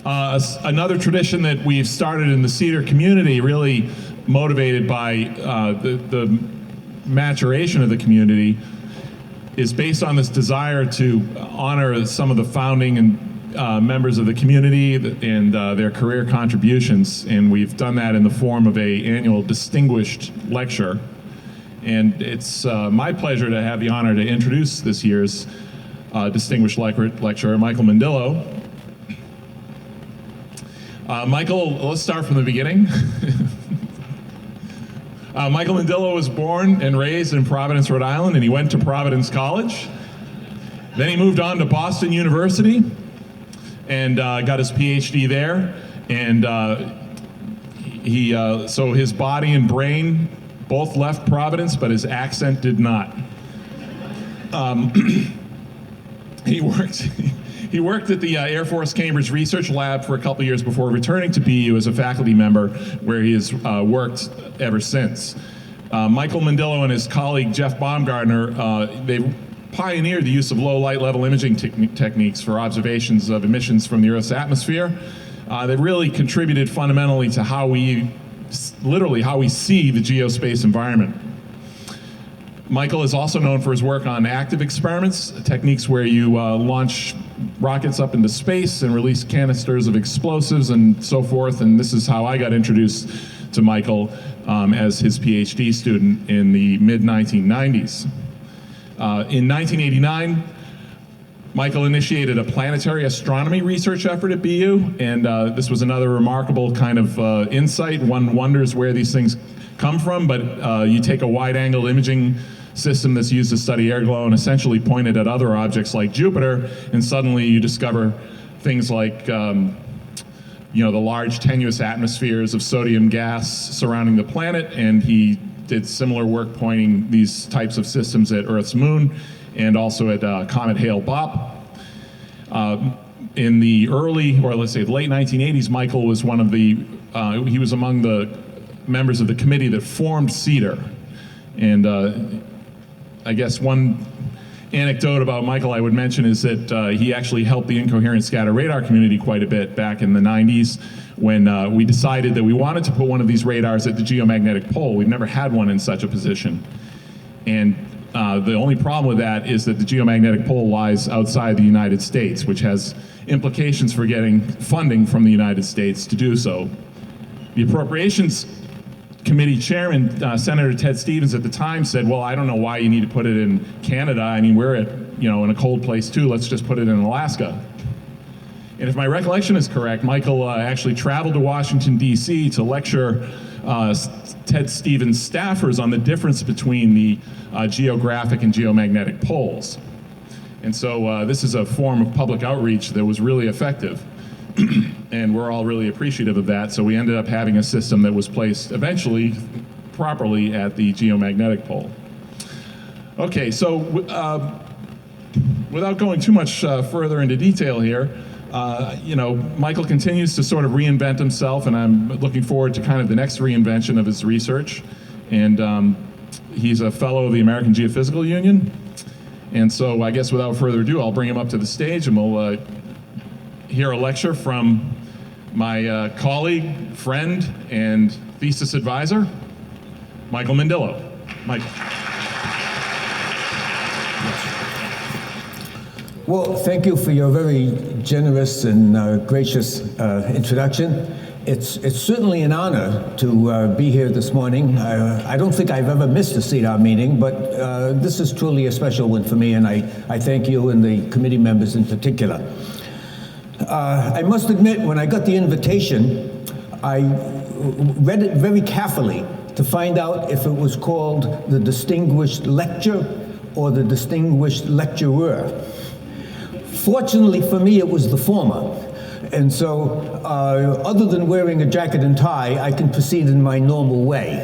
Another tradition that we've started in the CEDAR community, really motivated by the maturation of the community, is based on this desire to honor some of the founding and members of the community and their career contributions, and we've done that in the form of an annual distinguished lecture. And it's my pleasure to have the honor to introduce this year's distinguished lecturer, Michael Mandillo. Michael, let's start from the beginning. Michael Mandillo was born and raised in Providence, Rhode Island, and he went to Providence College. Then he moved on to Boston University and got his PhD there. And so his body and brain both left Providence, but his accent did not. He worked at the Air Force Cambridge Research Lab for a couple years before returning to BU as a faculty member, where he has worked ever since. Michael Mandillo and his colleague Jeff Baumgartner, they pioneered the use of low light level imaging techniques for observations of emissions from the Earth's atmosphere. They really contributed fundamentally to how we see the geospace environment. Michael is also known for his work on active experiments, techniques where you launch rockets up into space and release canisters of explosives and so forth. And this is how I got introduced to Michael as his PhD student in the mid-1990s. In 1989, Michael initiated a planetary astronomy research effort at BU, and this was another remarkable kind of insight. One wonders where these things come from, but you take a wide-angle imaging system that's used to study airglow and essentially point it at other objects like Jupiter, and suddenly you discover things like the large tenuous atmospheres of sodium gas surrounding the planet, and he did similar work pointing these types of systems at Earth's moon and also at Comet Hale-Bopp. In the early, or let's say late 1980s, Michael was he was among the members of the committee that formed CEDAR. And I guess one anecdote about Michael I would mention is that he actually helped the incoherent scatter radar community quite a bit back in the 90s when we decided that we wanted to put one of these radars at the geomagnetic pole. We've never had one in such a position. And the only problem with that is that the geomagnetic pole lies outside the United States, which has implications for getting funding from the United States to do so. The Appropriations Committee chairman, Senator Ted Stevens at the time, said, well, I don't know why you need to put it in Canada. I mean, we're in a cold place too. Let's just put it in Alaska. And if my recollection is correct, Michael actually traveled to Washington, D.C. to lecture Ted Stevens' staffers on the difference between the geographic and geomagnetic poles. And so this is a form of public outreach that was really effective. And we're all really appreciative of that. So we ended up having a system that was placed eventually properly at the geomagnetic pole. Okay, so without going too much further into detail here, Michael continues to sort of reinvent himself, and I'm looking forward to kind of the next reinvention of his research. And he's a fellow of the American Geophysical Union. And so I guess without further ado, I'll bring him up to the stage and we'll hear a lecture from my colleague, friend, and thesis advisor, Michael Mandillo. Michael. Well, thank you for your very generous and gracious introduction. It's certainly an honor to be here this morning. I don't think I've ever missed a CEDAR meeting, but this is truly a special one for me, and I thank you and the committee members in particular. I must admit, when I got the invitation, I read it very carefully to find out if it was called the Distinguished Lecture or the Distinguished Lecturer. Fortunately for me, it was the former. And so, other than wearing a jacket and tie, I can proceed in my normal way.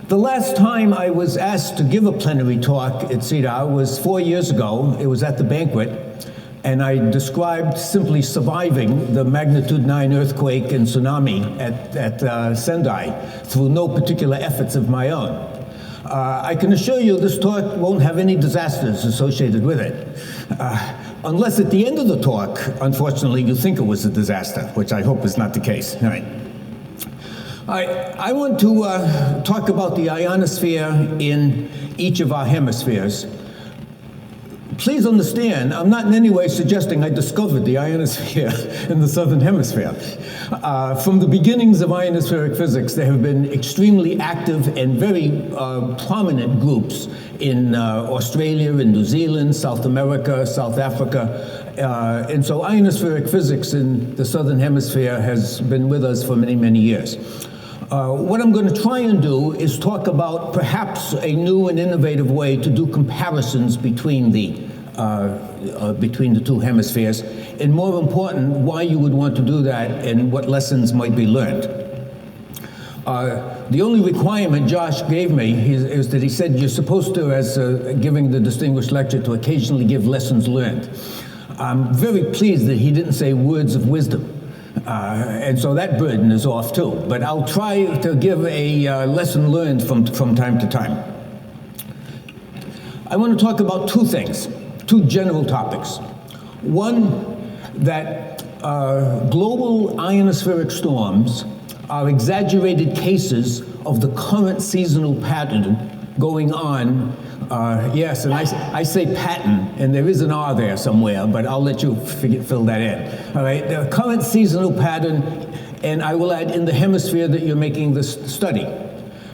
The last time I was asked to give a plenary talk at CEDAR was 4 years ago. It was at the banquet, and I described simply surviving the magnitude 9 earthquake and tsunami at Sendai through no particular efforts of my own. I can assure you this talk won't have any disasters associated with it. unless at the end of the talk, unfortunately, you think it was a disaster, which I hope is not the case. All right. I want to talk about the ionosphere in each of our hemispheres. Please understand, I'm not in any way suggesting I discovered the ionosphere in the Southern Hemisphere. From the beginnings of ionospheric physics, there have been extremely active and very prominent groups in Australia, in New Zealand, South America, South Africa. And so ionospheric physics in the Southern Hemisphere has been with us for many, many years. What I'm going to try and do is talk about perhaps a new and innovative way to do comparisons between the two hemispheres, and more important, why you would want to do that and what lessons might be learned. The only requirement Josh gave me is that he said you're supposed to, as giving the distinguished lecture, to occasionally give lessons learned. I'm very pleased that he didn't say words of wisdom. And so that burden is off too. But I'll try to give a lesson learned from time to time. I want to talk about two things, two general topics. One, that global ionospheric storms are exaggerated cases of the current seasonal pattern going on. Yes, and I say pattern, and there is an R there somewhere, but I'll let you fill that in. All right, the current seasonal pattern, and I will add in the hemisphere that you're making this study.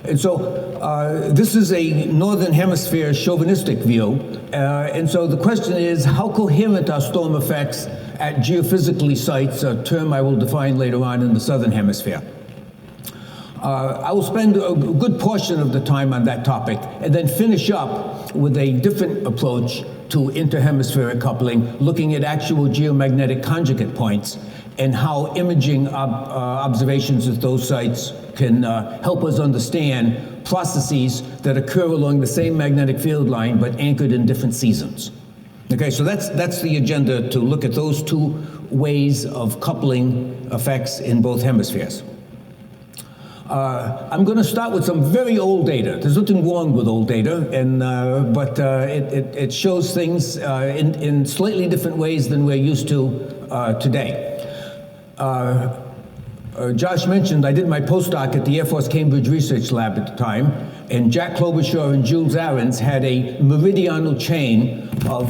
And so this is a Northern Hemisphere chauvinistic view, and so the question is, how coherent are storm effects at geophysically sites, a term I will define later on in the Southern Hemisphere. I will spend a good portion of the time on that topic and then finish up with a different approach to interhemispheric coupling, looking at actual geomagnetic conjugate points and how imaging observations at those sites can help us understand processes that occur along the same magnetic field line but anchored in different seasons. Okay, so that's the agenda, to look at those two ways of coupling effects in both hemispheres. I'm going to start with some very old data. There's nothing wrong with old data, but it shows things in slightly different ways than we're used to today. Josh mentioned I did my postdoc at the Air Force Cambridge Research Lab at the time, and Jack Klobuchar and Jules Ahrens had a meridional chain of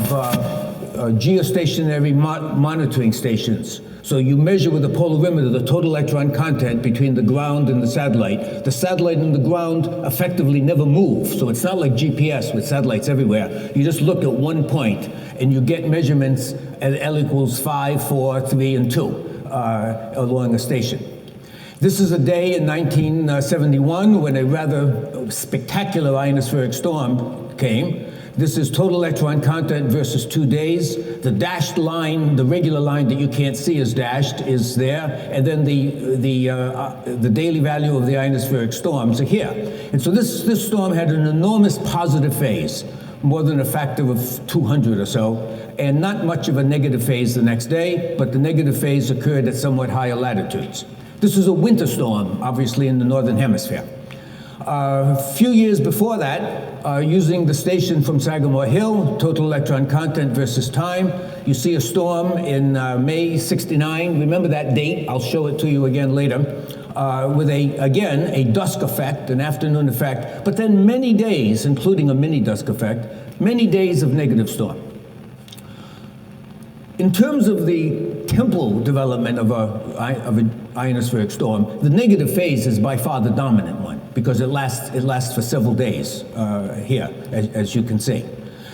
geostationary monitoring stations. So you measure with a polarimeter the total electron content between the ground and the satellite. The satellite and the ground effectively never move, so it's not like GPS with satellites everywhere. You just look at one point, and you get measurements at L equals 5, 4, 3, and 2 along a station. This is a day in 1971 when a rather spectacular ionospheric storm came. This is total electron content versus 2 days. The dashed line, the regular line that you can't see is dashed, is there, and then the daily value of the ionospheric storms are here. And so this storm had an enormous positive phase, more than a factor of 200 or so, and not much of a negative phase the next day, but the negative phase occurred at somewhat higher latitudes. This is a winter storm, obviously, in the Northern Hemisphere. A few years before that, using the station from Sagamore Hill, total electron content versus time, you see a storm in May '69. Remember that date? I'll show it to you again later. With again, a dusk effect, an afternoon effect, but then many days, including a mini dusk effect, many days of negative storm. In terms of the temporal development of an ionospheric storm, the negative phase is by far the dominant one, because it lasts for several days here, as you can see.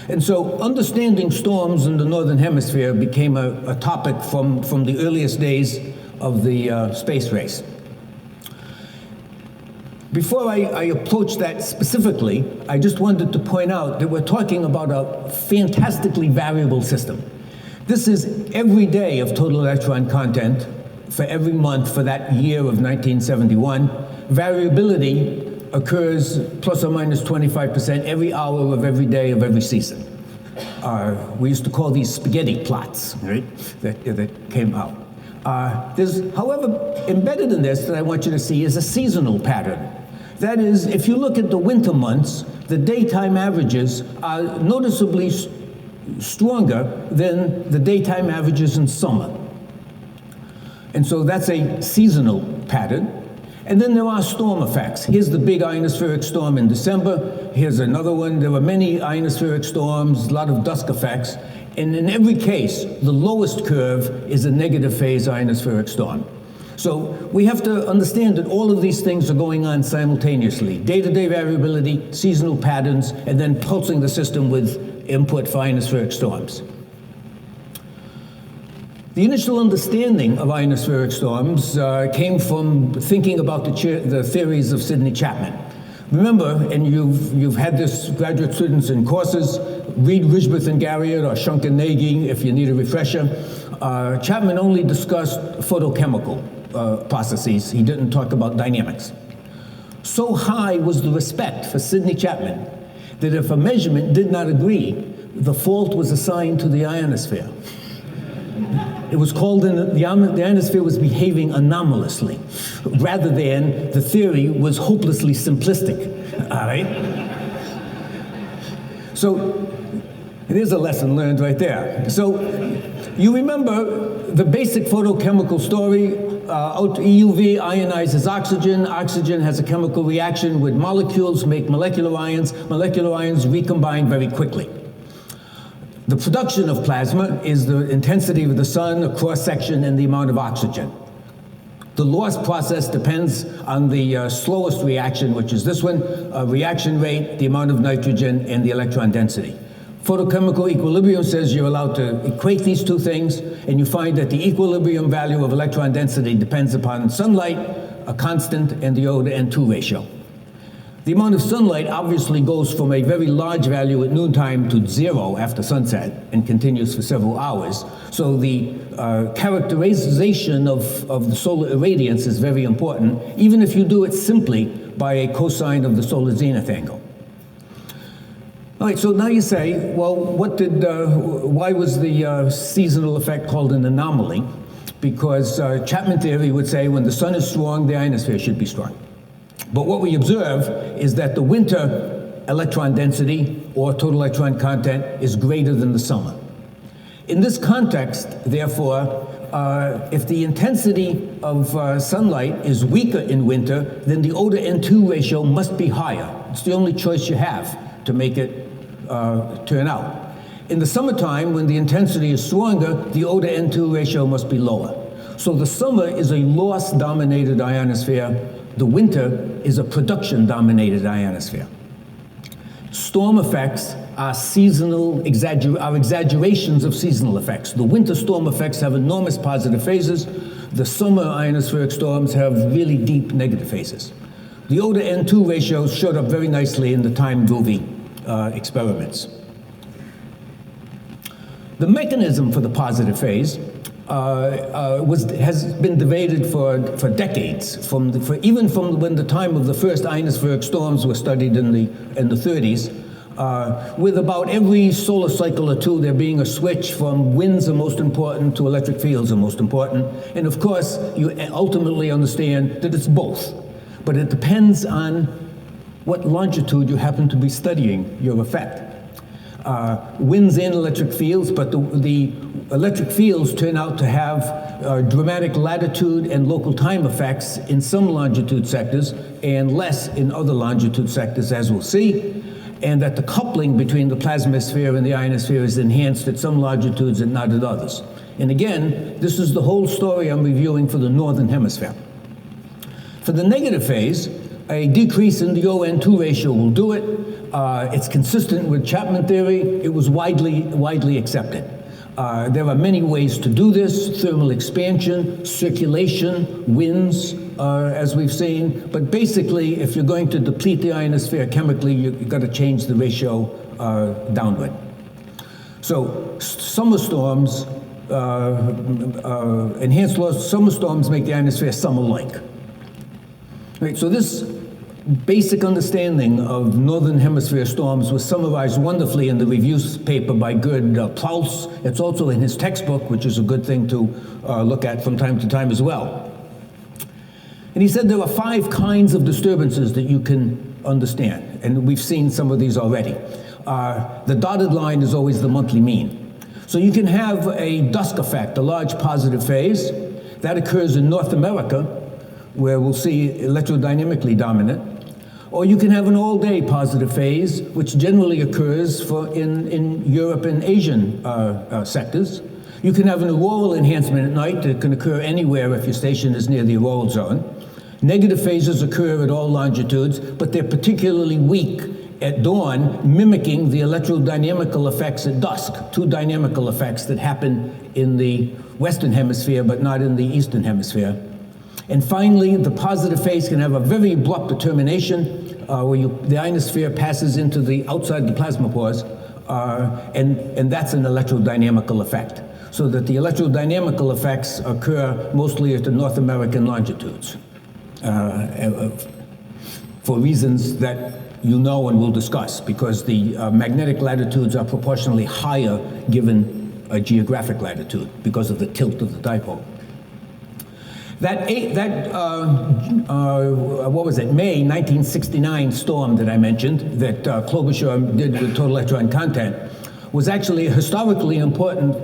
And so understanding storms in the Northern Hemisphere became a topic from the earliest days of the space race. Before I approach that specifically, I just wanted to point out that we're talking about a fantastically variable system. This is every day of total electron content for every month for that year of 1971. Variability occurs plus or minus 25% every hour of every day of every season. We used to call these spaghetti plots, right, that came out. There's, however, embedded in this that I want you to see is a seasonal pattern. That is, if you look at the winter months, the daytime averages are noticeably stronger than the daytime averages in summer. And so that's a seasonal pattern. And then there are storm effects. Here's the big ionospheric storm in December. Here's another one. There were many ionospheric storms, a lot of dusk effects. And in every case, the lowest curve is a negative phase ionospheric storm. So we have to understand that all of these things are going on simultaneously. Day-to-day variability, seasonal patterns, and then pulsing the system with input for ionospheric storms. The initial understanding of ionospheric storms came from thinking about the theories of Sidney Chapman. Remember, and you've had this, graduate students in courses, read Rijsberth and Garriott or Schunk and Nagy if you need a refresher. Chapman only discussed photochemical processes. He didn't talk about dynamics. So high was the respect for Sidney Chapman that if a measurement did not agree, the fault was assigned to the ionosphere. It was called the ionosphere was behaving anomalously, rather than the theory was hopelessly simplistic, all right? So there's a lesson learned right there. So you remember the basic photochemical story. EUV ionizes oxygen. Oxygen has a chemical reaction with molecules, make molecular ions. Molecular ions recombine very quickly. The production of plasma is the intensity of the sun, a cross-section, and the amount of oxygen. The loss process depends on the slowest reaction, which is this one, reaction rate, the amount of nitrogen, and the electron density. Photochemical equilibrium says you're allowed to equate these two things, and you find that the equilibrium value of electron density depends upon sunlight, a constant, and the O/N2 ratio. The amount of sunlight obviously goes from a very large value at noontime to 0 after sunset and continues for several hours. So the characterization of the solar irradiance is very important, even if you do it simply by a cosine of the solar zenith angle. All right, so now you say, well, why was the seasonal effect called an anomaly? Because Chapman theory would say when the sun is strong, the ionosphere should be strong. But what we observe is that the winter electron density or total electron content is greater than the summer. In this context, therefore, if the intensity of sunlight is weaker in winter, then the O/N2 ratio must be higher. It's the only choice you have to make it turn out. In the summertime, when the intensity is stronger, the O/N2 ratio must be lower. So the summer is a loss-dominated ionosphere. The winter is a production-dominated ionosphere. Storm effects are exaggerations of seasonal effects. The winter storm effects have enormous positive phases. The summer ionospheric storms have really deep negative phases. The O/N2 ratios showed up very nicely in the time-Duvey experiments. The mechanism for the positive phase has been debated for decades, even from when the time of the first ionospheric storms were studied in the 30s. With about every solar cycle or two, there being a switch from winds are most important to electric fields are most important. And of course, you ultimately understand that it's both. But it depends on what longitude you happen to be studying your effect. Winds and electric fields, but the electric fields turn out to have dramatic latitude and local time effects in some longitude sectors and less in other longitude sectors, as we'll see, and that the coupling between the plasmasphere and the ionosphere is enhanced at some longitudes and not at others. And again, this is the whole story I'm reviewing for the Northern Hemisphere. For the negative phase, a decrease in the O/N2 ratio will do it. It's consistent with Chapman theory. It was widely accepted. There are many ways to do this: thermal expansion, circulation, winds, as we've seen. But basically, if you're going to deplete the ionosphere chemically, you've got to change the ratio downward. So summer storms, enhanced loss, summer storms make the ionosphere summer-like. Right, so this basic understanding of Northern Hemisphere storms was summarized wonderfully in the review paper by Gerd Plaus. It's also in his textbook, which is a good thing to look at from time to time as well. And he said there are 5 kinds of disturbances that you can understand, and we've seen some of these already. The dotted line is always the monthly mean. So you can have a dusk effect, a large positive phase. That occurs in North America, where we'll see electrodynamically dominant. Or you can have an all-day positive phase, which generally occurs in Europe and Asian sectors. You can have an auroral enhancement at night that can occur anywhere if your station is near the auroral zone. Negative phases occur at all longitudes, but they're particularly weak at dawn, mimicking the electrodynamical effects at dusk, two dynamical effects that happen in the Western Hemisphere but not in the Eastern Hemisphere. And finally, the positive phase can have a very abrupt termination where the ionosphere passes into the outside the plasma pores, and that's an electrodynamical effect. So that the electrodynamical effects occur mostly at the North American longitudes for reasons that you know and we'll discuss, because the magnetic latitudes are proportionally higher given a geographic latitude because of the tilt of the dipole. What was it, May 1969 storm that I mentioned, that Klobuchar did with total electron content, was actually a historically important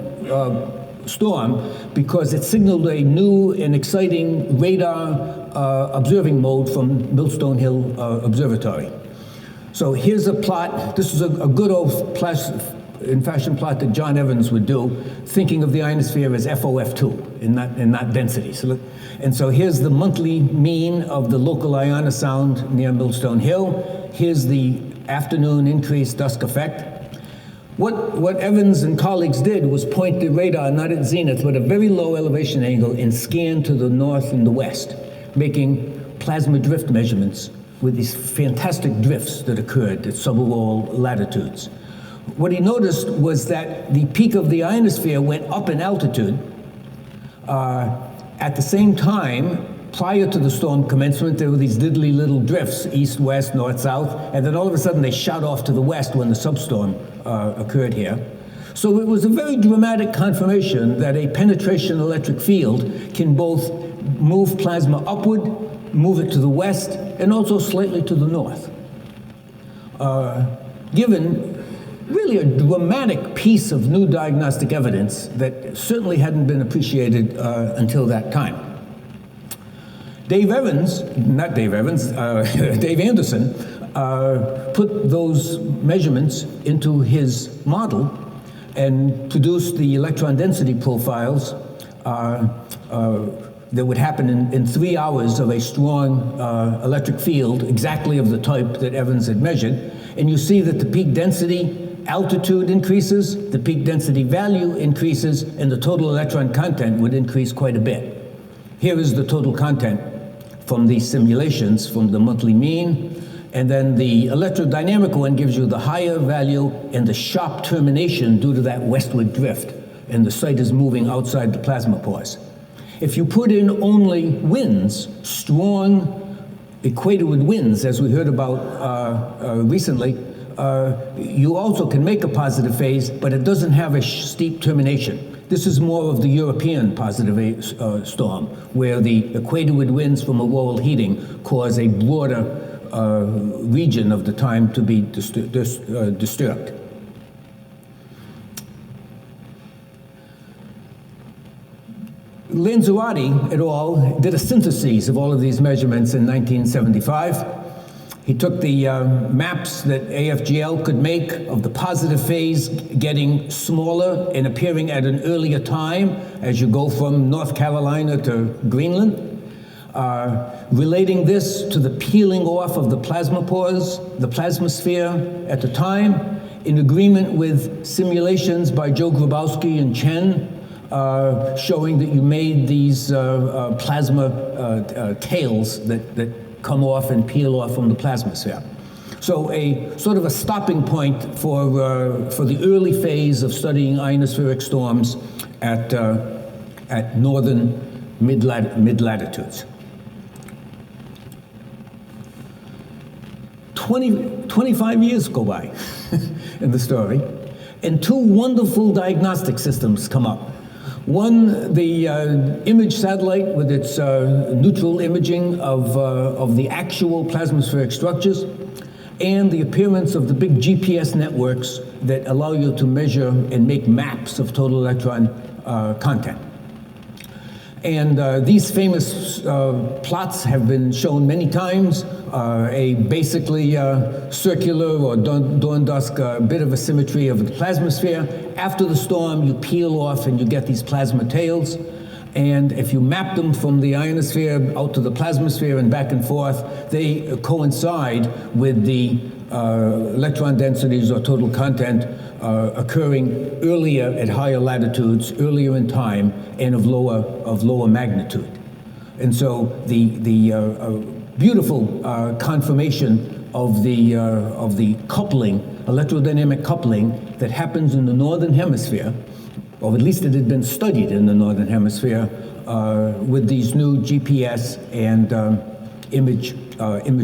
storm because it signaled a new and exciting radar observing mode from Millstone Hill Observatory. So here's a plot. This is a good old in-fashion plot that John Evans would do, thinking of the ionosphere as FOF2 and not density. And so here's the monthly mean of the local ionosound near Millstone Hill. Here's the afternoon increased dusk effect. What Evans and colleagues did was point the radar not at zenith, but a very low elevation angle, and scan to the north and the west, making plasma drift measurements with these fantastic drifts that occurred at subaurora latitudes. What he noticed was that the peak of the ionosphere went up in altitude. At the same time, prior to the storm commencement, there were these diddly little drifts, east, west, north, south, and then all of a sudden they shot off to the west when the substorm occurred here. So it was a very dramatic confirmation that a penetration electric field can both move plasma upward, move it to the west, and also slightly to the north. Given really a dramatic piece of new diagnostic evidence that certainly hadn't been appreciated until that time. Dave Anderson put those measurements into his model and produced the electron density profiles that would happen in 3 hours of a strong electric field, exactly of the type that Evans had measured. And you see that the peak density altitude increases, the peak density value increases, and the total electron content would increase quite a bit. Here is the total content from these simulations, from the monthly mean, and then the electrodynamic one gives you the higher value and the sharp termination due to that westward drift, and the site is moving outside the plasma pores. If you put in only winds, strong equatorward winds, as we heard about recently, you also can make a positive phase, but it doesn't have a steep termination. This is more of the European positive storm, where the equatorward winds from auroral heating cause a broader region of the time to be disturbed. Lanzarote et al. Did a synthesis of all of these measurements in 1975. He took the maps that AFGL could make of the positive phase getting smaller and appearing at an earlier time as you go from North Carolina to Greenland, relating this to the peeling off of the plasma pores, the plasmasphere at the time, in agreement with simulations by Joe Grabowski and Chen, showing that you made these plasma tails that come off and peel off from the plasmasphere. So a sort of a stopping point for the early phase of studying ionospheric storms at northern mid-latitudes. 25 years go by in the story, and two wonderful diagnostic systems come up. One, the image satellite with its neutral imaging of the actual plasmaspheric structures, and the appearance of the big GPS networks that allow you to measure and make maps of total electron content. And these famous plots have been shown many times. A basically circular or dawn dusk bit of a symmetry of the plasmasphere. After the storm, you peel off and you get these plasma tails. And if you map them from the ionosphere out to the plasmasphere and back and forth, they coincide with the electron densities or total content occurring earlier at higher latitudes, earlier in time, and of lower magnitude. And so the beautiful confirmation of the coupling, electrodynamic coupling that happens in the northern hemisphere, or at least it had been studied in the northern hemisphere with these new GPS and image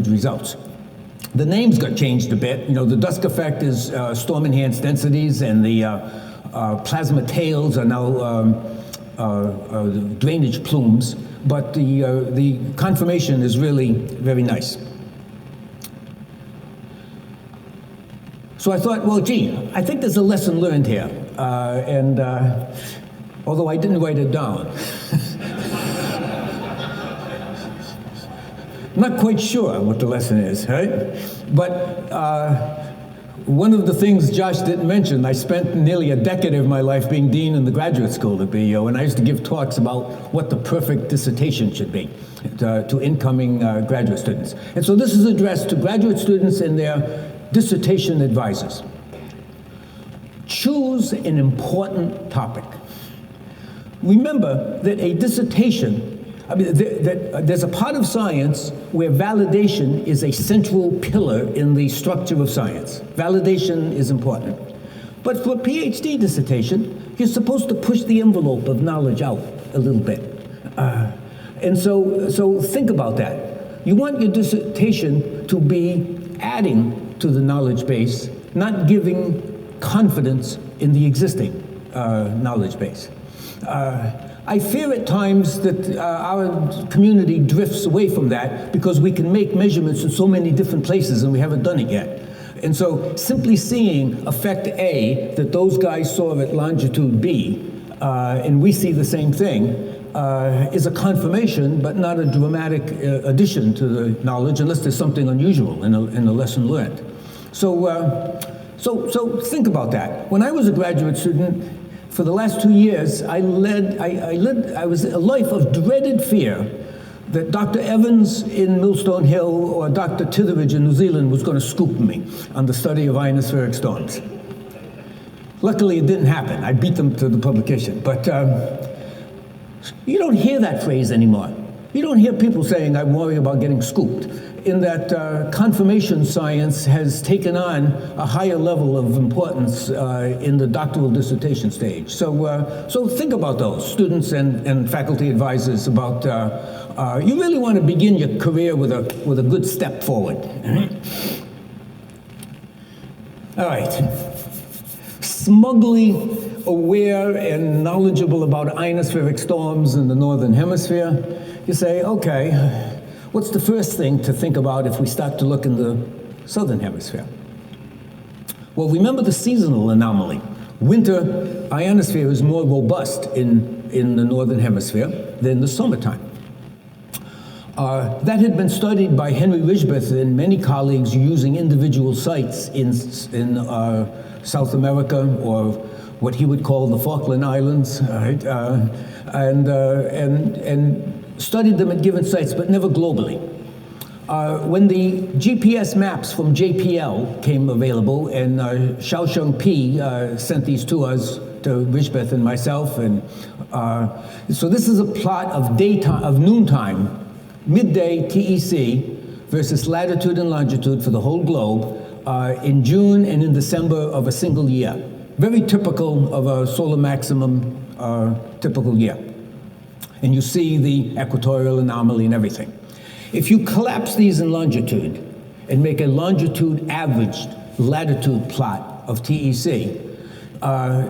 results. The names got changed a bit. You know, the dusk effect is storm-enhanced densities, and the plasma tails are now drainage plumes. But the confirmation is really very nice. So I thought, well, gee, I think there's a lesson learned here. Although I didn't write it down. Not quite sure what the lesson is, right? But one of the things Josh didn't mention, I spent nearly a decade of my life being dean in the graduate school at BU, and I used to give talks about what the perfect dissertation should be to incoming graduate students. And so this is addressed to graduate students and their dissertation advisors. Choose an important topic. Remember that a dissertation, there's a part of science where validation is a central pillar in the structure of science. Validation is important. But for a PhD dissertation, you're supposed to push the envelope of knowledge out a little bit. And so think about that. You want your dissertation to be adding to the knowledge base, not giving confidence in the existing knowledge base. I fear at times that our community drifts away from that because we can make measurements in so many different places and we haven't done it yet. And so simply seeing effect A that those guys saw at longitude B and we see the same thing is a confirmation but not a dramatic addition to the knowledge unless there's something unusual in a lesson learned. So think about that. When I was a graduate student, for the last 2 years, I was a life of dreaded fear that Dr. Evans in Millstone Hill or Dr. Titheridge in New Zealand was going to scoop me on the study of ionospheric storms. Luckily, it didn't happen. I beat them to the publication. But you don't hear that phrase anymore. You don't hear people saying, I worry about getting scooped. In that confirmation science has taken on a higher level of importance in the doctoral dissertation stage. So think about those, students and faculty advisors, about you really want to begin your career with a good step forward. All right. Smugly aware and knowledgeable about ionospheric storms in the northern hemisphere, you say, okay, what's the first thing to think about if we start to look in the southern hemisphere? Well, remember the seasonal anomaly. Winter ionosphere is more robust in the northern hemisphere than the summertime. That had been studied by Henry Ridgebeth and many colleagues using individual sites in South America, or what he would call the Falkland Islands, right? And studied them at given sites, but never globally. When the GPS maps from JPL came available, and Xiaosheng P sent these to us, to Ridgebeth and myself, and so this is a plot of daytime, of noontime, midday TEC versus latitude and longitude for the whole globe in June and in December of a single year. Very typical of a solar maximum typical year. And you see the equatorial anomaly and everything. If you collapse these in longitude and make a longitude averaged latitude plot of TEC,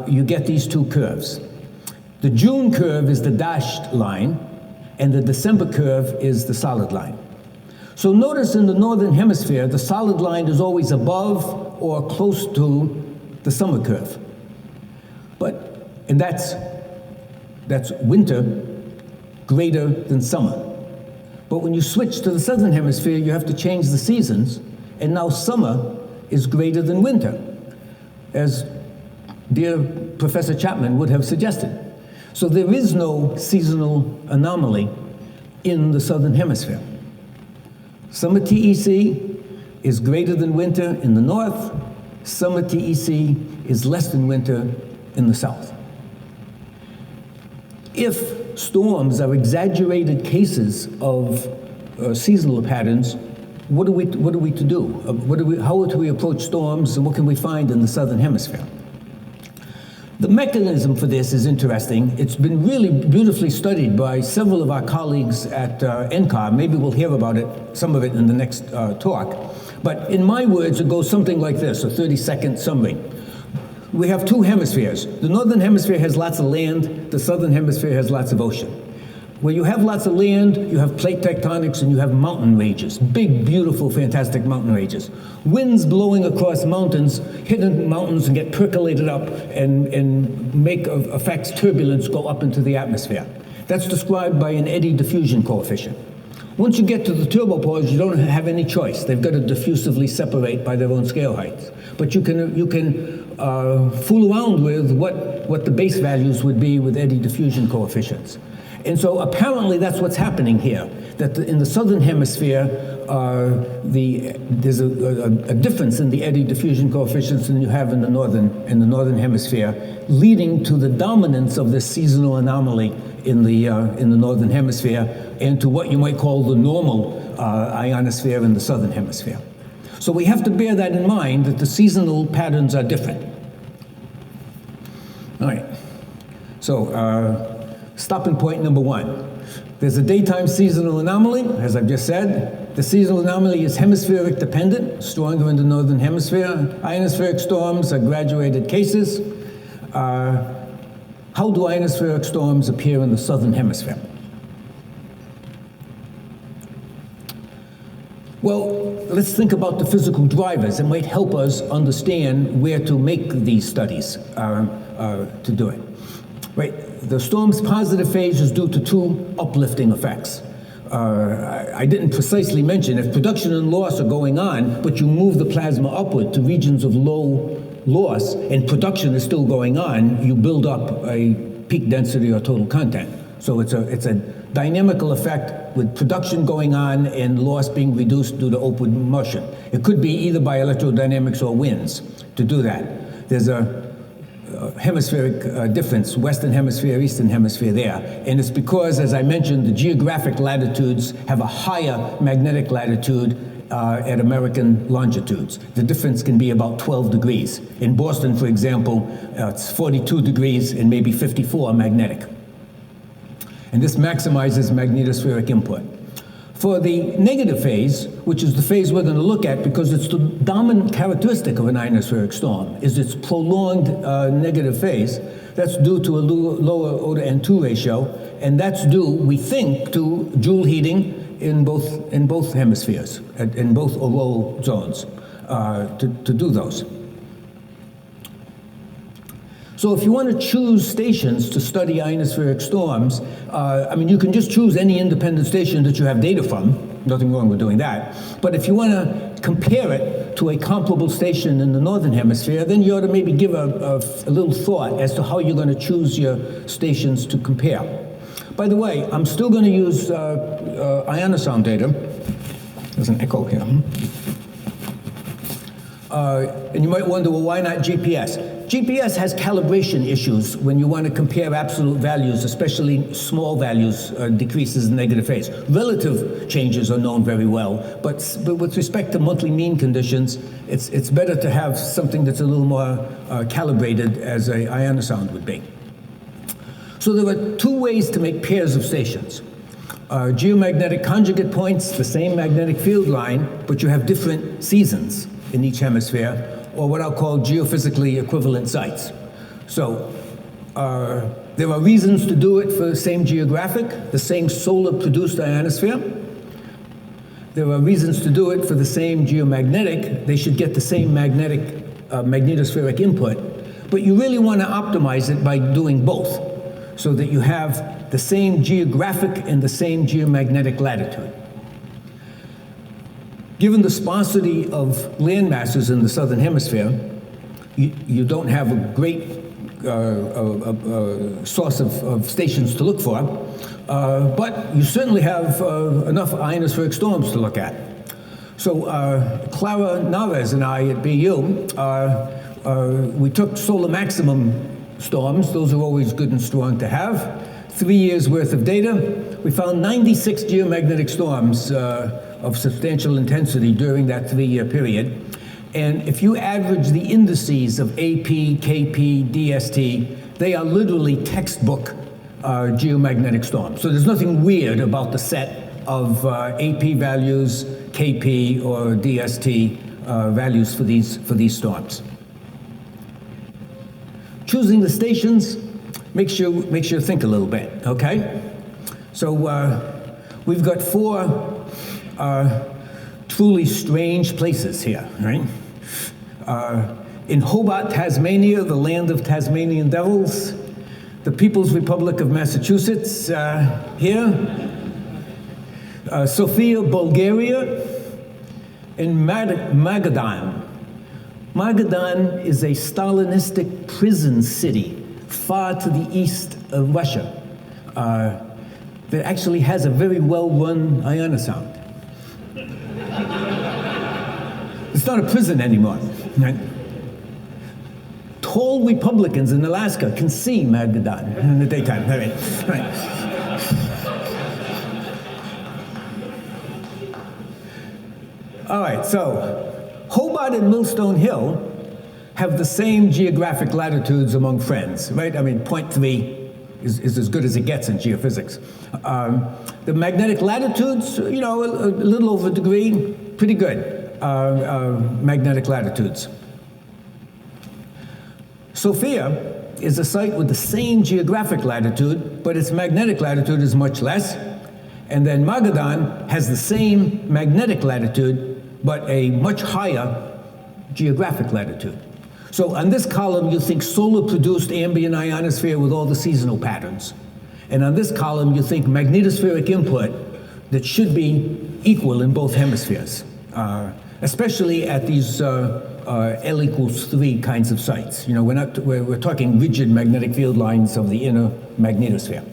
you get these two curves. The June curve is the dashed line, and the December curve is the solid line. So notice in the northern hemisphere, the solid line is always above or close to the summer curve. And that's winter greater than summer. But when you switch to the southern hemisphere, you have to change the seasons, and now summer is greater than winter, as dear Professor Chapman would have suggested. So there is no seasonal anomaly in the southern hemisphere. Summer TEC is greater than winter in the north. Summer TEC is less than winter in the south. If storms are exaggerated cases of seasonal patterns, what are we to do? How do we approach storms, and what can we find in the southern hemisphere? The mechanism for this is interesting. It's been really beautifully studied by several of our colleagues at NCAR. Maybe we'll hear about it, some of it in the next talk. But in my words, it goes something like this, a 30-second summary. We have two hemispheres. The northern hemisphere has lots of land. The southern hemisphere has lots of ocean. Where you have lots of land, you have plate tectonics and you have mountain ranges, big, beautiful, fantastic mountain ranges. Winds blowing across mountains, hit the mountains and get percolated up and make affects turbulence go up into the atmosphere. That's described by an eddy diffusion coefficient. Once you get to the turbopause, you don't have any choice. They've got to diffusively separate by their own scale heights. But you can fool around with what the base values would be with eddy diffusion coefficients. And so apparently that's what's happening here, that in the southern hemisphere, there's a difference in the eddy diffusion coefficients than you have in the northern hemisphere, leading to the dominance of this seasonal anomaly in the northern hemisphere and to what you might call the normal ionosphere in the southern hemisphere. So we have to bear that in mind, that the seasonal patterns are different. All right, so stopping point number one. There's a daytime seasonal anomaly, as I've just said. The seasonal anomaly is hemispheric dependent, stronger in the northern hemisphere. Ionospheric storms are graduated cases. How do ionospheric storms appear in the southern hemisphere? Well, let's think about the physical drivers that might help us understand where to make these studies to do it. Right? The storm's positive phase is due to two uplifting effects. I didn't precisely mention, if production and loss are going on, but you move the plasma upward to regions of low loss, and production is still going on, you build up a peak density or total content. So it's a dynamical effect with production going on and loss being reduced due to upward motion. It could be either by electrodynamics or winds to do that. There's a hemispheric difference, western hemisphere, eastern hemisphere there. And it's because, as I mentioned, the geographic latitudes have a higher magnetic latitude at American longitudes. The difference can be about 12 degrees. In Boston, for example, it's 42 degrees and maybe 54 magnetic. And this maximizes magnetospheric input. For the negative phase, which is the phase we're going to look at because it's the dominant characteristic of an ionospheric storm, is its prolonged negative phase. That's due to a lower O to N2 ratio, and that's due, we think, to Joule heating in both hemispheres, in both auroral zones, to do those. So if you want to choose stations to study ionospheric storms, I mean, you can just choose any independent station that you have data from. Nothing wrong with doing that. But if you want to compare it to a comparable station in the northern hemisphere, then you ought to maybe give a little thought as to how you're going to choose your stations to compare. By the way, I'm still going to use ionosound data. There's an echo here. And you might wonder, well, why not GPS? GPS has calibration issues when you want to compare absolute values, especially small values, decreases in negative phase. Relative changes are known very well, but with respect to monthly mean conditions, it's better to have something that's a little more calibrated, as a ionosound would be. So there are two ways to make pairs of stations. Geomagnetic conjugate points, the same magnetic field line, but you have different seasons in each hemisphere, or what I'll call geophysically equivalent sites. So there are reasons to do it for the same geographic, the same solar-produced ionosphere. There are reasons to do it. For the same geomagnetic, they should get the same magnetospheric input. But you really want to optimize it by doing both, so that you have the same geographic and the same geomagnetic latitude. Given the sparsity of land masses in the Southern Hemisphere, you don't have a great source of stations to look for, but you certainly have enough ionospheric storms to look at. So Clara Naves and I at BU, we took solar maximum storms. Those are always good and strong to have. 3 years worth of data. We found 96 geomagnetic storms of substantial intensity during that 3-year period. And if you average the indices of AP, KP, DST, they are literally textbook geomagnetic storms. So there's nothing weird about the set of AP values, KP, or DST values for these storms. Choosing the stations makes you think a little bit, okay? So we've got 4 truly strange places here, right? In Hobart, Tasmania, the land of Tasmanian devils, the People's Republic of Massachusetts here, Sofia, Bulgaria, and Magadan. Magadan is a Stalinistic prison city far to the east of Russia that actually has a very well-run ionosound. It's not a prison anymore. Right? Tall Republicans in Alaska can see Magadan in the daytime. Right. All right, so Hobart and Millstone Hill have the same geographic latitudes among friends, right? I mean, 0.3 is as good as it gets in geophysics. The magnetic latitudes, you know, a little over a degree, pretty good. Magnetic latitudes. Sophia is a site with the same geographic latitude, but its magnetic latitude is much less. And then Magadan has the same magnetic latitude, but a much higher geographic latitude. So on this column, you think solar-produced ambient ionosphere with all the seasonal patterns. And on this column, you think magnetospheric input that should be equal in both hemispheres. Especially at these L=3 kinds of sites. You know, we're talking rigid magnetic field lines of the inner magnetosphere.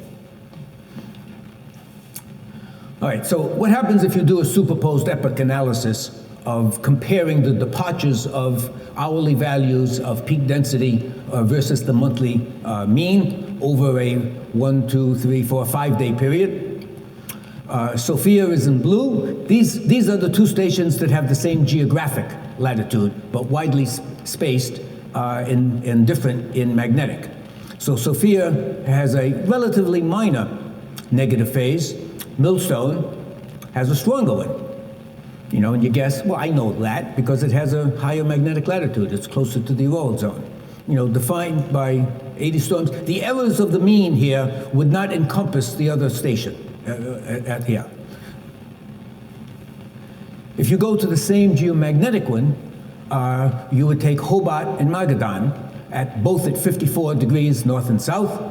All right, so what happens if you do a superposed epoch analysis of comparing the departures of hourly values of peak density versus the monthly mean over a 1, 2, 3, 4, 5-day period? Sophia is in blue. These are the 2 stations that have the same geographic latitude, but widely spaced and different in magnetic. So Sophia has a relatively minor negative phase. Millstone has a stronger one. You know, and you guess, well, I know that because it has a higher magnetic latitude. It's closer to the auroral zone. You know, defined by 80 storms. The errors of the mean here would not encompass the other station. Here. If you go to the same geomagnetic one, you would take Hobart and Magadan both at 54 degrees north and south.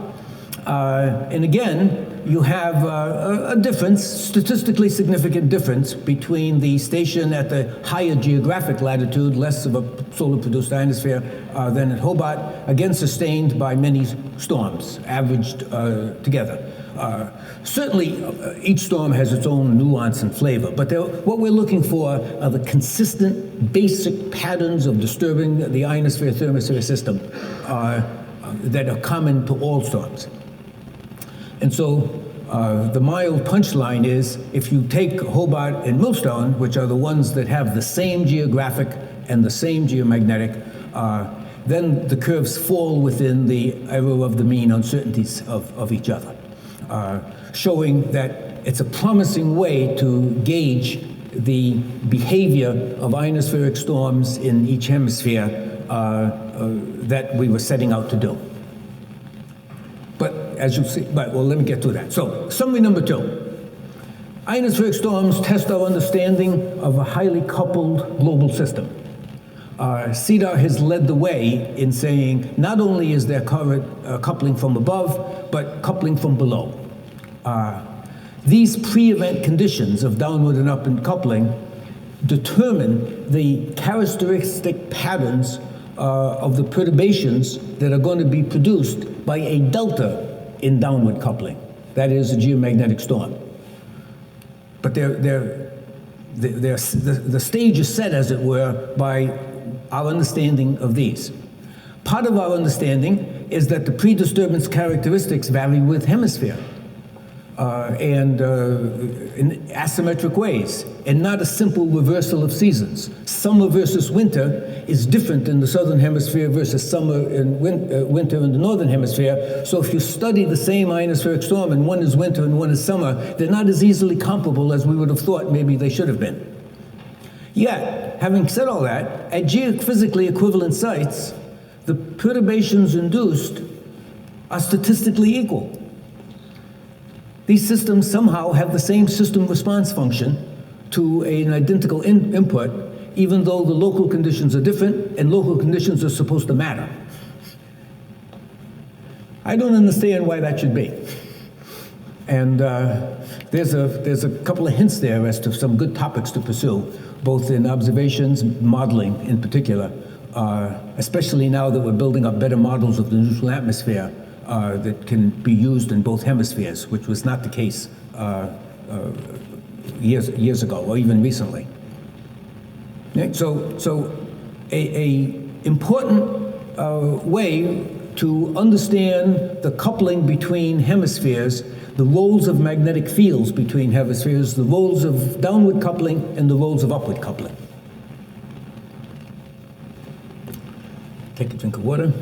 And again, you have a difference, statistically significant difference between the station at the higher geographic latitude, less of a solar-produced ionosphere than at Hobart, again sustained by many storms, averaged together. Certainly, each storm has its own nuance and flavor, but what we're looking for are the consistent, basic patterns of disturbing the ionosphere-thermosphere system that are common to all storms. And so the mild punchline is, if you take Hobart and Millstone, which are the ones that have the same geographic and the same geomagnetic, then the curves fall within the error of the mean uncertainties of each other. Showing that it's a promising way to gauge the behavior of ionospheric storms in each hemisphere that we were setting out to do. But as you see, well, let me get to that. So, summary number 2. Ionospheric storms test our understanding of a highly coupled global system. CEDAR has led the way in saying not only is there coupling from above, but coupling from below. These pre-event conditions of downward and upward coupling determine the characteristic patterns of the perturbations that are going to be produced by a delta in downward coupling. That is a geomagnetic storm. But the stage is set, as it were, by our understanding of these. Part of our understanding is that the pre-disturbance characteristics vary with hemisphere and in asymmetric ways, and not a simple reversal of seasons. Summer versus winter is different in the Southern Hemisphere versus summer and winter in the Northern Hemisphere. So if you study the same ionospheric storm and one is winter and one is summer, they're not as easily comparable as we would have thought maybe they should have been. Yet, having said all that, at geophysically equivalent sites, the perturbations induced are statistically equal. These systems somehow have the same system response function to an identical input, even though the local conditions are different and local conditions are supposed to matter. I don't understand why that should be. And there's a couple of hints there as to some good topics to pursue, both in observations, modeling in particular, especially now that we're building up better models of the neutral atmosphere that can be used in both hemispheres, which was not the case years ago, or even recently. Okay, so a important way to understand the coupling between hemispheres, the roles of magnetic fields between hemispheres, the roles of downward coupling and the roles of upward coupling. Take a drink of water.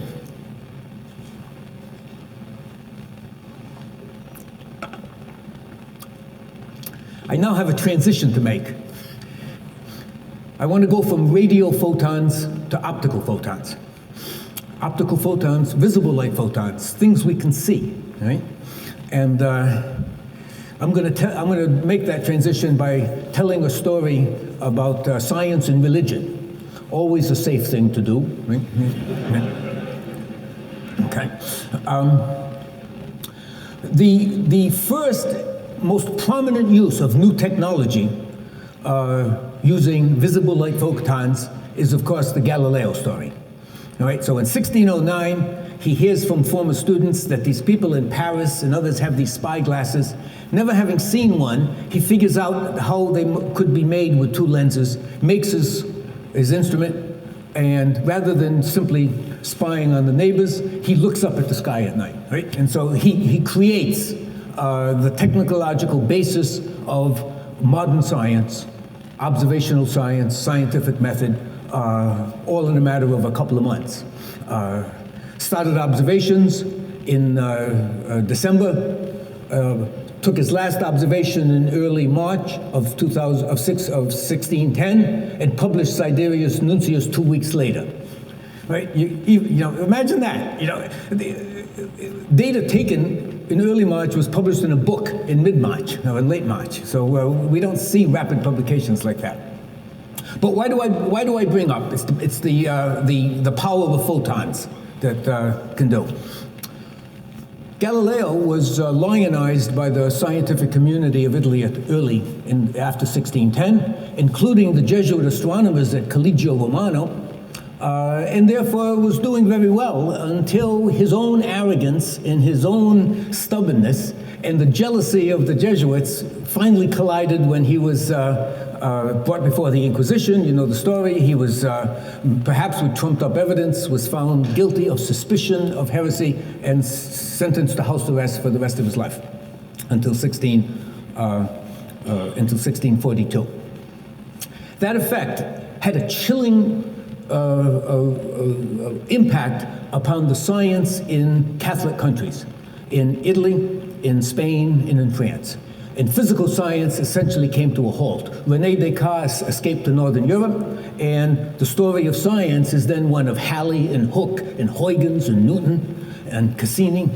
I now have a transition to make. I want to go from radio photons to optical photons. Optical photons, visible light photons, things we can see, right? And I'm going to make that transition by telling a story about science and religion. Always a safe thing to do, right? Okay. The first most prominent use of new technology using visible light photons is, of course, the Galileo story. All right, so in 1609, he hears from former students that these people in Paris and others have these spy glasses. Never having seen one, he figures out how they could be made with two lenses, makes his instrument, and rather than simply spying on the neighbors, he looks up at the sky at night, right? And so he creates the technological basis of modern science, observational science, scientific method, all in a matter of a couple of months. Started observations in December, took his last observation in early March of 1610, and published Sidereus Nuncius 2 weeks later. Right? You know, imagine that. You know, the data taken in early March was published in a book in mid-March, or in late March. So we don't see rapid publications like that. But why do I bring up? It's the power of photons that can do. Galileo was lionized by the scientific community of Italy after 1610, including the Jesuit astronomers at Collegio Romano, and therefore was doing very well until his own arrogance and his own stubbornness and the jealousy of the Jesuits finally collided when he was brought before the Inquisition. You know the story. He was, perhaps with trumped-up evidence, was found guilty of suspicion of heresy and sentenced to house arrest for the rest of his life until 1642. That effect had a chilling impact upon the science in Catholic countries, in Italy, in Spain, and in France. And physical science essentially came to a halt. René Descartes escaped to Northern Europe, and the story of science is then one of Halley and Hooke and Huygens and Newton and Cassini,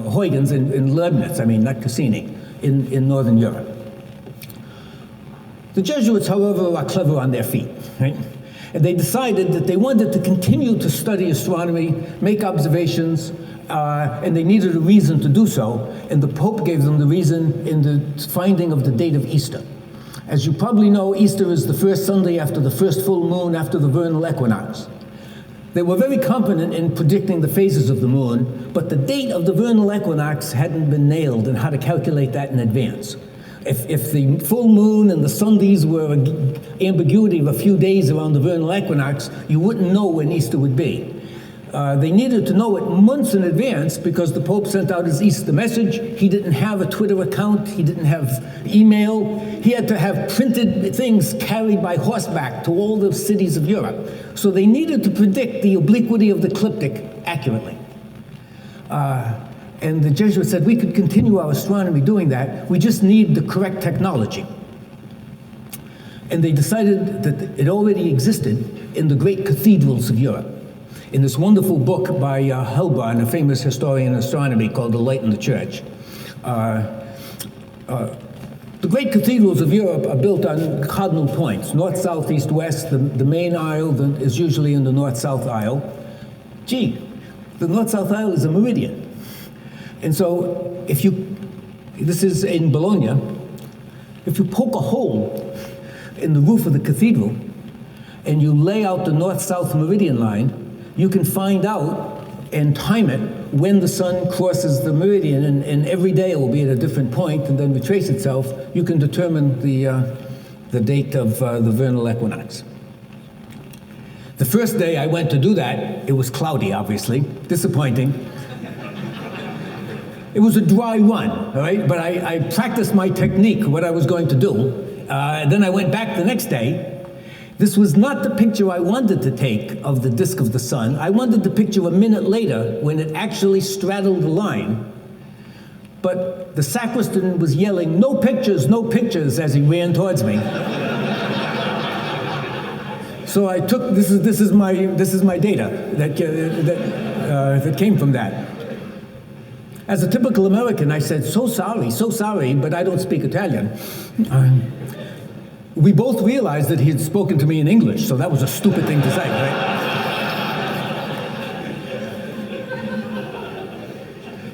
Huygens and Leibniz, I mean, not Cassini, in Northern Europe. The Jesuits, however, are clever on their feet, right? And they decided that they wanted to continue to study astronomy, make observations, and they needed a reason to do so, and the Pope gave them the reason in the finding of the date of Easter. As you probably know, Easter is the first Sunday after the first full moon after the vernal equinox. They were very competent in predicting the phases of the moon, but the date of the vernal equinox hadn't been nailed and how to calculate that in advance. If the full moon and the Sundays were an ambiguity of a few days around the vernal equinox, you wouldn't know when Easter would be. They needed to know it months in advance because the Pope sent out his Easter message. He didn't have a Twitter account. He didn't have email. He had to have printed things carried by horseback to all the cities of Europe. So they needed to predict the obliquity of the ecliptic accurately. And the Jesuits said, we could continue our astronomy doing that. We just need the correct technology. And they decided that it already existed in the great cathedrals of Europe. In this wonderful book by Helbron, a famous historian of astronomy, called The Light in the Church. The great cathedrals of Europe are built on cardinal points, north, south, east, west. The main aisle is usually in the north-south aisle. Gee, the north-south aisle is a meridian. And so this is in Bologna, if you poke a hole in the roof of the cathedral and you lay out the north-south meridian line, you can find out and time it when the sun crosses the meridian, and every day it will be at a different point and then retrace itself. You can determine the date of the vernal equinox. The first day I went to do that, it was cloudy, obviously, disappointing. It was a dry run, all right? But I practiced my technique, what I was going to do. Then I went back the next day. This was not the picture I wanted to take of the disk of the sun. I wanted the picture a minute later when it actually straddled the line. But the sacristan was yelling, "No pictures, no pictures," as he ran towards me. So I took, this is my data that came from that. As a typical American, I said, so sorry, but I don't speak Italian. We both realized that he had spoken to me in English, so that was a stupid thing to say, right?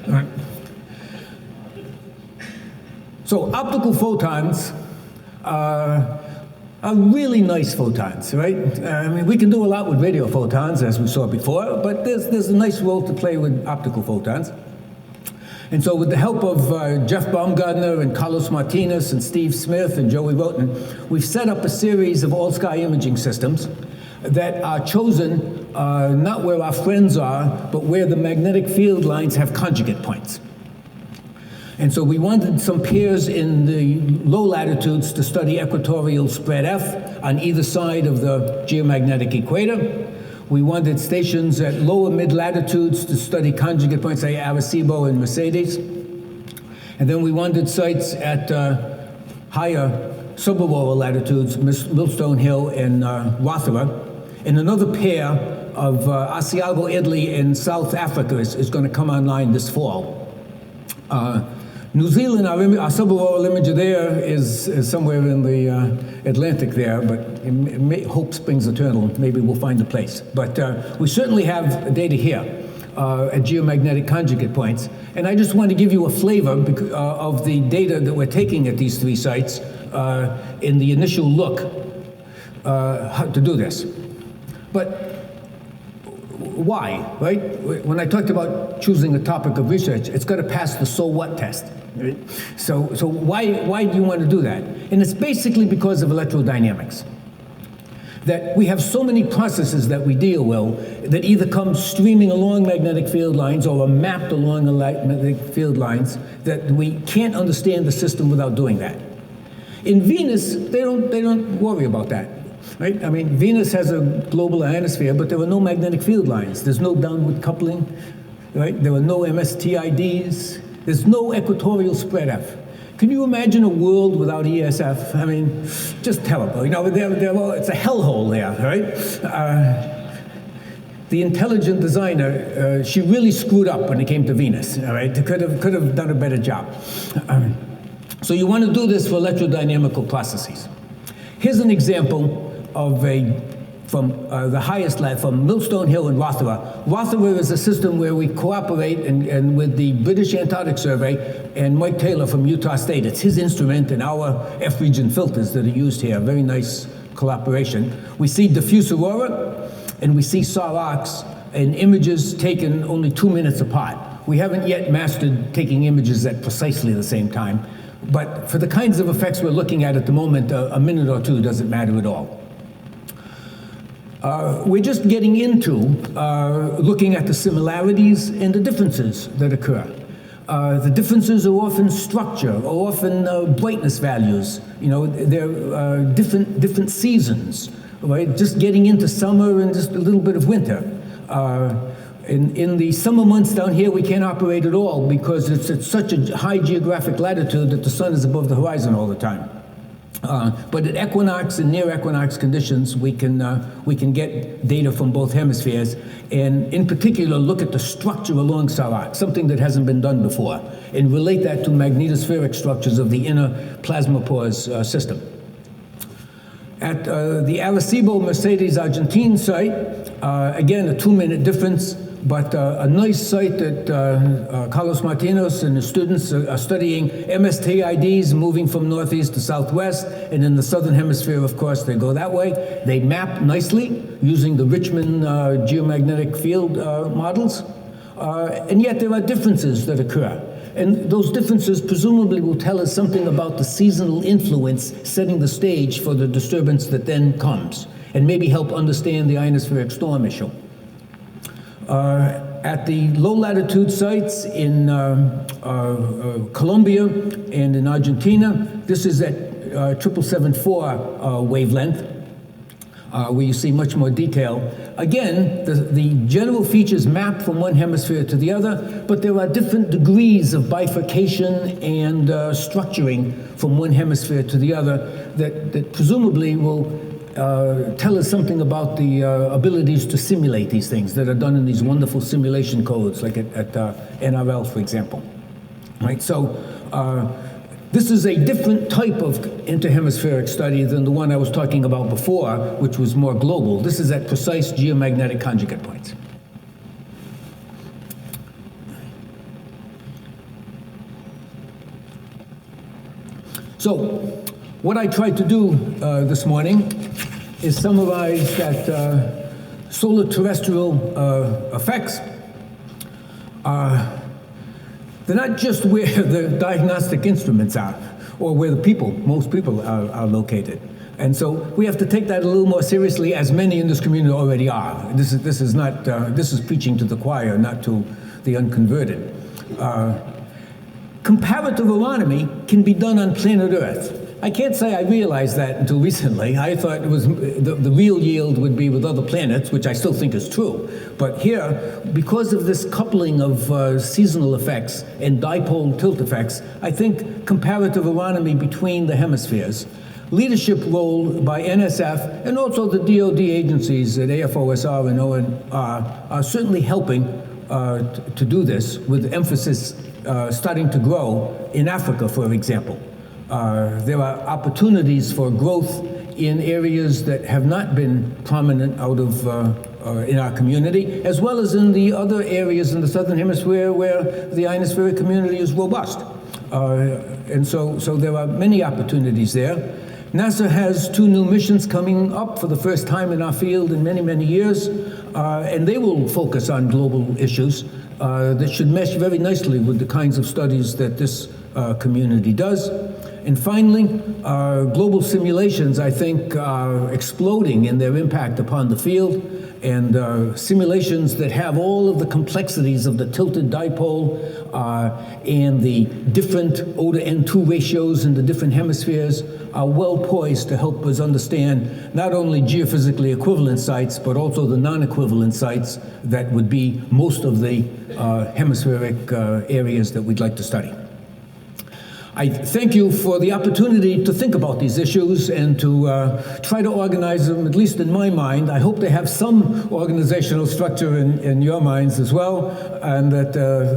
All right. So optical photons are really nice photons, right? I mean, we can do a lot with radio photons, as we saw before, but there's a nice role to play with optical photons. And so with the help of Jeff Baumgartner and Carlos Martinez and Steve Smith and Joey Roten, we've set up a series of all-sky imaging systems that are chosen not where our friends are, but where the magnetic field lines have conjugate points. And so we wanted some pairs in the low latitudes to study equatorial spread F on either side of the geomagnetic equator. We wanted stations at lower mid-latitudes to study conjugate points, like Arecibo and Mercedes. And then we wanted sites at higher subaurora latitudes, Millstone Hill and Rothera. And another pair of Asiago, Italy, and South Africa is going to come online this fall. New Zealand, our subaurora imager there is somewhere in the Atlantic there, but hope springs eternal. Maybe we'll find a place. But we certainly have data here at geomagnetic conjugate points. And I just want to give you a flavor of the data that we're taking at these three sites in the initial look how to do this. But why, right? When I talked about choosing a topic of research, it's got to pass the so what test. Right? So why do you want to do that? And it's basically because of electrodynamics. That we have so many processes that we deal with that either come streaming along magnetic field lines or are mapped along the magnetic field lines that we can't understand the system without doing that. In Venus, they don't worry about that. Right? I mean, Venus has a global ionosphere, but there are no magnetic field lines. There's no downward coupling, right? There are no MSTIDs. There's no equatorial spread F. Can you imagine a world without ESF? I mean, just terrible. You know, it's a hellhole there, right? The intelligent designer, she really screwed up when it came to Venus, all right? Could have done a better job. So you want to do this for electrodynamical processes. Here's an example of from the highest lab, from Millstone Hill in Rothera. Rothera is a system where we cooperate and with the British Antarctic Survey and Mike Taylor from Utah State. It's his instrument and our F-region filters that are used here. Very nice collaboration. We see diffuse aurora and we see SAR arcs and images taken only 2 minutes apart. We haven't yet mastered taking images at precisely the same time, but for the kinds of effects we're looking at the moment, a minute or two doesn't matter at all. We're just getting into looking at the similarities and the differences that occur. The differences are often structure, or often brightness values. You know, they're different seasons, right? Just getting into summer and just a little bit of winter. In the summer months down here, we can't operate at all because it's at such a high geographic latitude that the sun is above the horizon all the time. But at equinox and near equinox conditions, we can get data from both hemispheres, and in particular look at the structure along SAR arcs, something that hasn't been done before, and relate that to magnetospheric structures of the inner plasmapause system. At the Arecibo Mercedes Argentine site, again a 2-minute difference, but a nice site that Carlos Martinez and his students are studying MSTIDs moving from northeast to southwest, and in the southern hemisphere, of course, they go that way. They map nicely using the Richmond geomagnetic field models, and yet there are differences that occur. And those differences presumably will tell us something about the seasonal influence setting the stage for the disturbance that then comes, and maybe help understand the ionospheric storm issue. At the low latitude sites in Colombia and in Argentina, this is at 7774 wavelength, where you see much more detail. Again, the general features map from one hemisphere to the other, but there are different degrees of bifurcation and structuring from one hemisphere to the other that presumably will tell us something about the abilities to simulate these things that are done in these wonderful simulation codes, like at NRL, for example. Right? So this is a different type of interhemispheric study than the one I was talking about before, which was more global. This is at precise geomagnetic conjugate points. So what I tried to do this morning is summarize that solar terrestrial effects. They're not just where the diagnostic instruments are, or where most people are located. And so we have to take that a little more seriously, as many in this community already are. This is preaching to the choir, not to the unconverted. Comparative aeronomy can be done on planet Earth. I can't say I realized that until recently. I thought it was the real yield would be with other planets, which I still think is true. But here, because of this coupling of seasonal effects and dipole tilt effects, I think comparative aeronomy between the hemispheres, leadership role by NSF and also the DoD agencies at AFOSR and ONR are certainly helping to do this, with emphasis starting to grow in Africa, for example. There are opportunities for growth in areas that have not been prominent out of in our community, as well as in the other areas in the Southern Hemisphere where the ionospheric community is robust. And so there are many opportunities there. NASA has 2 new missions coming up for the first time in our field in many, many years, and they will focus on global issues that should mesh very nicely with the kinds of studies that this community does. And finally, global simulations, I think, are exploding in their impact upon the field, and simulations that have all of the complexities of the tilted dipole and the different O to N2 ratios in the different hemispheres are well poised to help us understand not only geophysically equivalent sites, but also the non-equivalent sites that would be most of the hemispheric areas that we'd like to study. I thank you for the opportunity to think about these issues and to try to organize them, at least in my mind. I hope they have some organizational structure in your minds as well, and that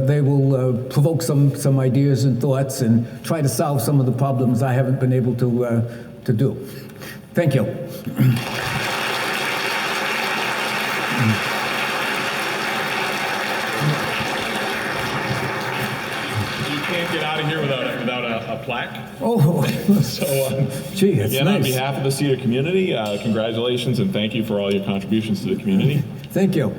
they will provoke some ideas and thoughts and try to solve some of the problems I haven't been able to do. Thank you. Get out of here without a plaque. Oh, So, gee, that's again, nice. on behalf of the CEDAR community, congratulations and thank you for all your contributions to the community. Thank you.